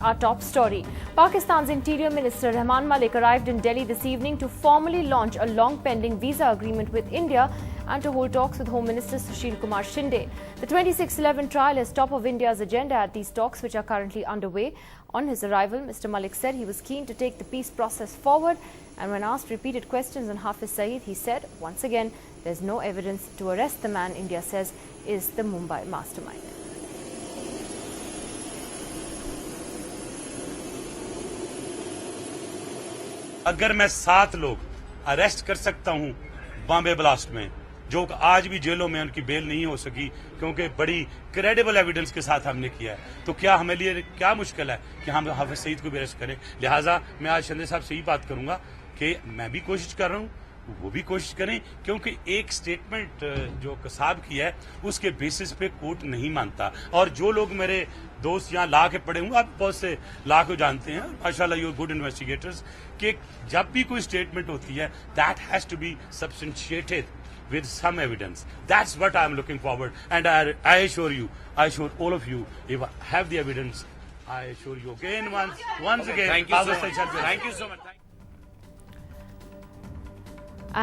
Our top story. Pakistan's Interior Minister Rehman Malik arrived in Delhi this evening to formally launch a long-pending visa agreement with India and to hold talks with Home Minister Sushil Kumar Shinde. The 2611 trial is top of India's agenda at these talks, which are currently underway. On his arrival, Mr. Malik said he was keen to take the peace process forward, and when asked repeated questions on Hafiz Saeed, he said, once again, there's no evidence to arrest the man India says is the Mumbai mastermind. अगर मैं 7 लोग arrest कर सकता हूं Bombay blast में, जो आज भी जेलों में उनकी बेल नहीं हो सकी क्योंकि बड़ी क्रेडिबल एविडेंस के साथ हमने किया है, तो क्या हमें लिए क्या मुश्किल है कि हम हाफिज सईद को भी अरेस्ट करें। लिहाजा मैं आज शिंदे साहब से ही बात करूंगा कि मैं भी कोशिश कर रहा हूं, वो भी कोशिश करें, क्योंकि एक स्टेटमेंट जो कसाब की है उसके बेसिस पे कोर्ट नहीं मानता। और जो लोग मेरे दोस्त यहाँ ला के पड़े हुए, आप बहुत से ला को जानते हैं, माशाल्लाह यू आर गुड इन्वेस्टिगेटर्स, कि जब भी कोई स्टेटमेंट होती है that has to be substantiated with some evidence. That's what I am looking forward, and I assure you, I assure all of you, if I have the evidence, I assure you again, once again. Thank you so much. Thank you so much.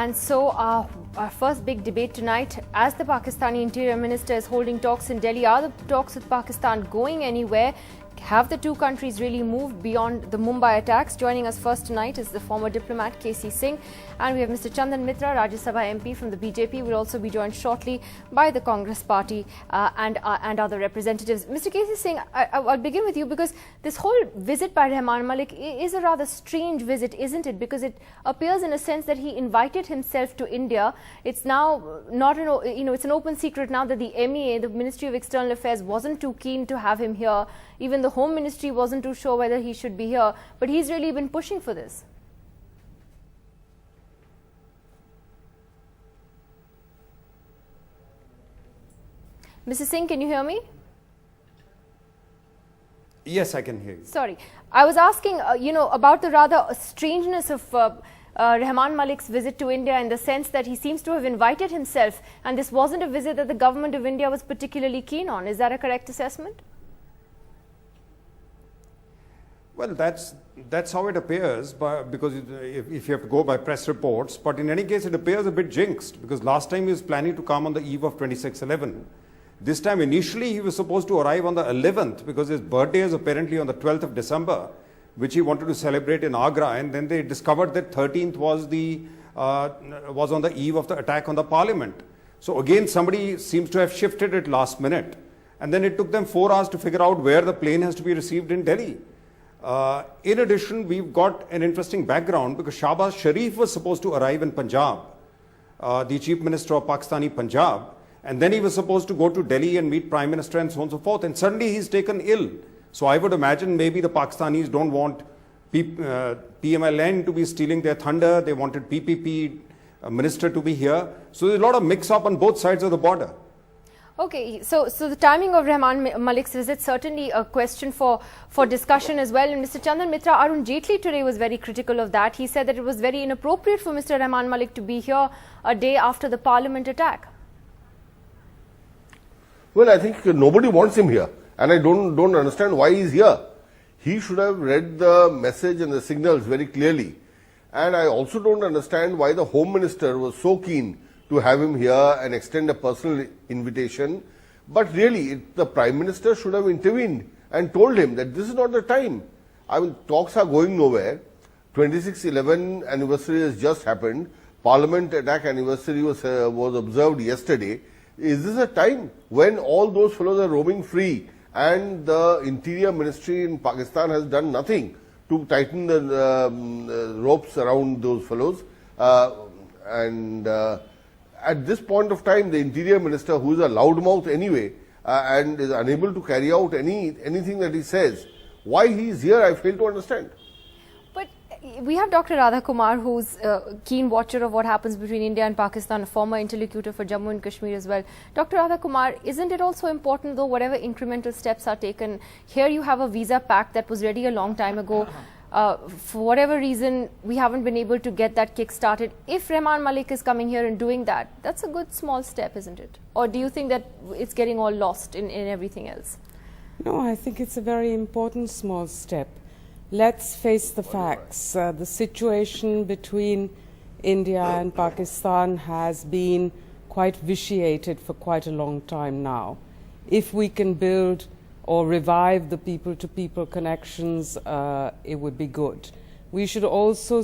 And so our first big debate tonight, as the Pakistani Interior Minister is holding talks in Delhi, are the talks with Pakistan going anywhere? Have the two countries really moved beyond the Mumbai attacks? Joining us first tonight is the former diplomat KC Singh, and we have Mr. Chandan Mitra, Rajya Sabha MP from the BJP. Will also be joined shortly by the Congress Party and other representatives. Mr. KC Singh, I'll begin with you, because this whole visit by Rehman Malik is a rather strange visit, isn't it? Because it appears in a sense that he invited himself to India. It's now not it's an open secret now that the MEA, the Ministry of External Affairs, wasn't too keen to have him here. Even the Home Ministry wasn't too sure whether he should be here, but he's really been pushing for this. Mr. Singh, can you hear me? Yes, I can hear you. Sorry. I was asking, about the rather strangeness of Rehman Malik's visit to India, in the sense that he seems to have invited himself, and this wasn't a visit that the government of India was particularly keen on. Is that a correct assessment? Well, that's how it appears, because if you have to go by press reports. But in any case, it appears a bit jinxed, because last time he was planning to come on the eve of 2611. This time, initially, he was supposed to arrive on the 11th, because his birthday is apparently on the 12th of December, which he wanted to celebrate in Agra. And then they discovered that 13th was on the eve of the attack on the parliament. So again, somebody seems to have shifted it last minute. And then it took them 4 hours to figure out where the plane has to be received in Delhi. In addition, we've got an interesting background, because Shahbaz Sharif was supposed to arrive in Punjab, the Chief Minister of Pakistani Punjab, and then he was supposed to go to Delhi and meet Prime Minister and so on and so forth, and suddenly he's taken ill. So I would imagine maybe the Pakistanis don't want PMLN to be stealing their thunder. They wanted PPP minister to be here. So there's a lot of mix-up on both sides of the border. Okay, so the timing of Rehman Malik's visit, certainly a question for discussion as well. And Mr. Chandan Mitra, Arun Jaitley today was very critical of that. He said that it was very inappropriate for Mr. Rehman Malik to be here a day after the parliament attack. Well, I think nobody wants him here, and I don't understand why he's here. He should have read the message and the signals very clearly. And I also don't understand why the Home Minister was so keen to have him here and extend a personal invitation. But really, the Prime Minister should have intervened and told him that this is not the time. I mean, talks are going nowhere. 2611 anniversary has just happened. Parliament attack anniversary was observed yesterday. Is this a time when all those fellows are roaming free and the Interior Ministry in Pakistan has done nothing to tighten the ropes around those fellows? At this point of time, the Interior Minister, who is a loudmouth anyway, and is unable to carry out anything that he says, why he is here, I fail to understand. But we have Dr. Radha Kumar, who's a keen watcher of what happens between India and Pakistan, a former interlocutor for Jammu and Kashmir as well. Dr. Radha Kumar, isn't it also important, though, whatever incremental steps are taken? Here you have a visa pact that was ready a long time ago. For whatever reason, we haven't been able to get that kick started. If Rehman Malik is coming here and doing that, that's a good small step, isn't it? Or do you think that it's getting all lost in everything else? No, I think it's a very important small step. Let's face the facts. The situation between India and Pakistan has been quite vitiated for quite a long time now. If we can build or revive the people-to-people connections, it would be good. We should also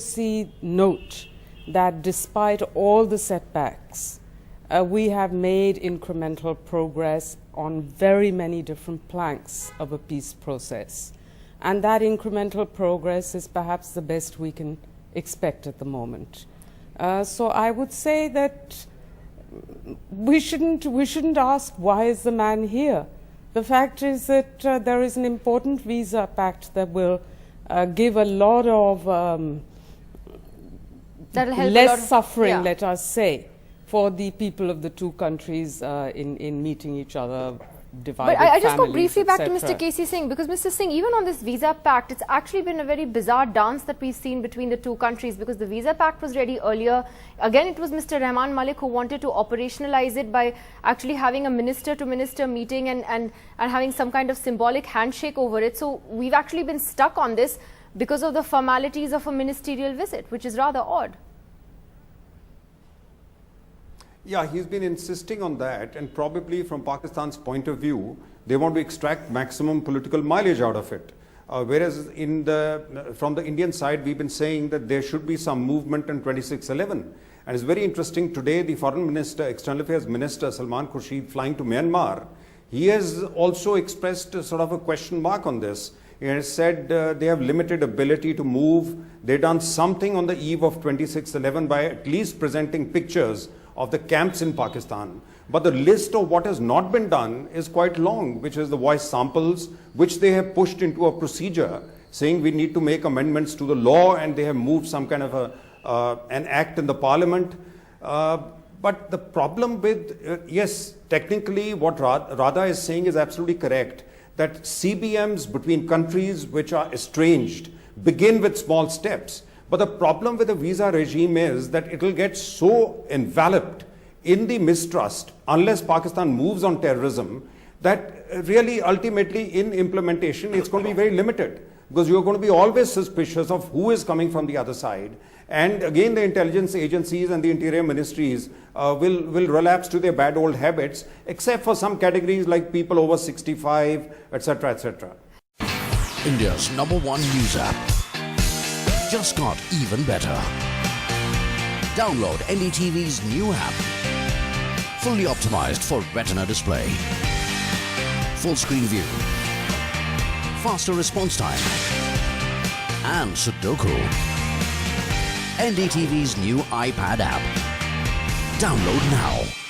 note that despite all the setbacks, we have made incremental progress on very many different planks of a peace process. And that incremental progress is perhaps the best we can expect at the moment. So I would say that we shouldn't ask, why is the man here? The fact is that there is an important visa pact that will give a lot of less suffering, let us say, for the people of the two countries in meeting each other, divided But I just go families, briefly back to etc. Mr. K.C. Singh, because Mr. Singh, even on this visa pact, it's actually been a very bizarre dance that we've seen between the two countries, because the visa pact was ready earlier. Again, it was Mr. Rehman Malik who wanted to operationalize it by actually having a minister-to-minister meeting and having some kind of symbolic handshake over it. So we've actually been stuck on this because of the formalities of a ministerial visit, which is rather odd. Yeah, he's been insisting on that, and probably from Pakistan's point of view, they want to extract maximum political mileage out of it. Whereas from the Indian side, we've been saying that there should be some movement in 2611. And it's very interesting, today the Foreign Minister, External Affairs Minister Salman Khurshid flying to Myanmar, he has also expressed sort of a question mark on this. He has said they have limited ability to move. They've done something on the eve of 2611 by at least presenting pictures of the camps in Pakistan. But the list of what has not been done is quite long, which is the voice samples, which they have pushed into a procedure, saying we need to make amendments to the law, and they have moved some kind of an act in the parliament. But the problem with, yes, technically what Radha is saying is absolutely correct, that CBMs between countries which are estranged begin with small steps. But the problem with the visa regime is that it will get so enveloped in the mistrust, unless Pakistan moves on terrorism, that really ultimately in implementation it's going to be very limited, because you're going to be always suspicious of who is coming from the other side. And again, the intelligence agencies and the interior ministries will relapse to their bad old habits, except for some categories like people over 65, etc., etc. India's #1 news app just got even better. Download NDTV's new app. Fully optimized for retina display. Full screen view. Faster response time. And Sudoku. NDTV's new iPad app. Download now.